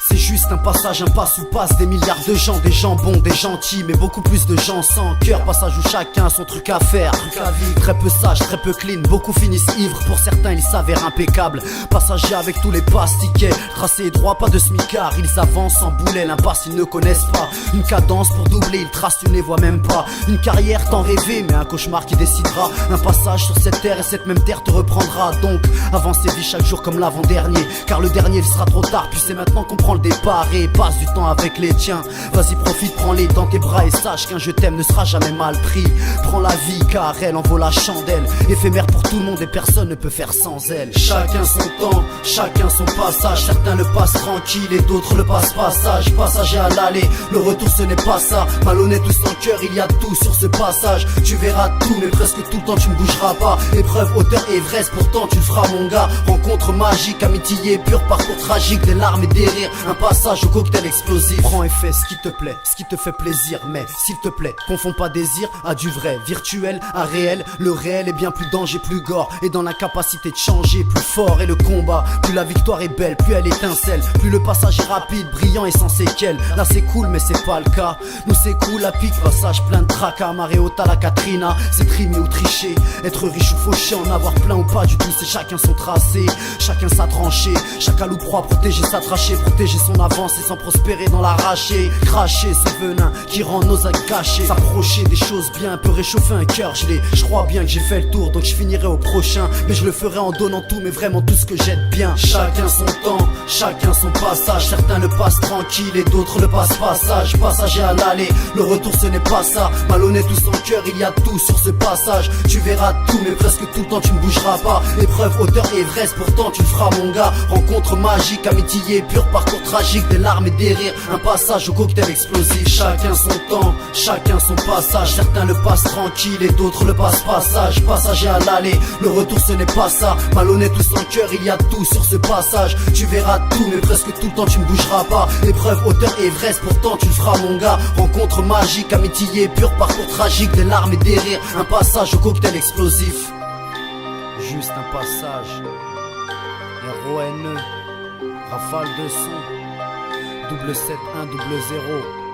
C'est juste un passage, un passe où passent des milliards de gens, des gens bons, des gentils, mais beaucoup plus de gens sans cœur. Passage où chacun a son truc à faire, truc à vivre. Très peu sages, très peu clean, beaucoup finissent ivres. Pour certains ils s'avèrent impeccables. Passagers avec tous les passes, tickets, tracé droit, pas de smicard. Ils avancent en boulet, l'impasse ils ne connaissent pas. Une cadence pour doubler, ils tracent, tu ne les vois même pas. Une carrière tant rêvée, mais un cauchemar qui décidera. Un passage sur cette terre et cette même terre te reprendra. Donc avance et vis chaque jour comme l'avant-dernier, car le dernier il sera trop tard. Puis c'est maintenant qu'on prend le départ et passe du temps avec les tiens. Vas-y profite, prends-les dans tes bras et sache qu'un je t'aime ne sera jamais mal pris. Prends la vie car elle en vaut la chandelle. Éphémère pour tout le monde et personne ne peut faire sans elle. Chacun son temps, chacun son passage. Certains le passent tranquille et d'autres le passent passage. Passager à l'aller, le retour ce n'est pas ça. Malhonnête ou sans cœur, il y a tout sur ce passage. Tu verras tout mais presque tout le temps tu ne bougeras pas. Épreuve, hauteur, Everest, pourtant tu le feras mon gars. Rencontre magique, amitié pure, parcours tragique, des larmes et des rires. Un passage au cocktail explosif. Prends et fais ce qui te plaît, ce qui te fait plaisir. Mais s'il te plaît, confonds pas désir à du vrai. Virtuel à réel, le réel est bien plus danger, plus gore. Et dans l'incapacité de changer, plus fort est le combat. Plus la victoire est belle, plus elle étincelle. Plus le passage est rapide, brillant et sans séquelles. Là c'est cool mais c'est pas le cas. Nous c'est cool à pic, passage plein de tracas. Marée haute à la Katrina, c'est trimer ou tricher. Être riche ou fauché, en avoir plein ou pas du tout. C'est chacun son tracé, chacun sa tranchée. Chacun loup proie, protéger sa trachée. Protéger son avance et sans prospérer dans l'arraché. Cracher ce venin qui rend nos actes cachés. S'approcher des choses bien peut réchauffer un cœur gelé. Je crois bien que j'ai fait le tour donc je finirai au prochain. Mais je le ferai en donnant tout, mais vraiment tout ce que j'aide bien. Chacun son temps, chacun son passage. Certains le passent tranquille et d'autres le passent passage. Passager à l'aller, le retour ce n'est pas ça. Malhonnête ou sans cœur, il y a tout sur ce passage. Tu verras tout mais presque tout le temps tu ne bougeras pas. Épreuve, hauteur, Everest, pourtant tu le feras mon gars. Rencontre magique, amitié pure, parcours tragique, des larmes et des rires. Un passage au cocktail explosif. Chacun son temps, chacun son passage. Certains le passent tranquille et d'autres le passent passage. Passager à l'aller, le retour ce n'est pas ça. Malhonnête ou sans cœur, il y a tout sur ce passage. Tu verras tout mais presque tout le temps tu ne bougeras pas. Épreuve, hauteur, Everest, pourtant tu le feras mon gars. Rencontre magique, amitié pure, parcours tragique, des larmes et des rires. Un passage au cocktail explosif. Juste un passage. RONE, rafale de son, 77100.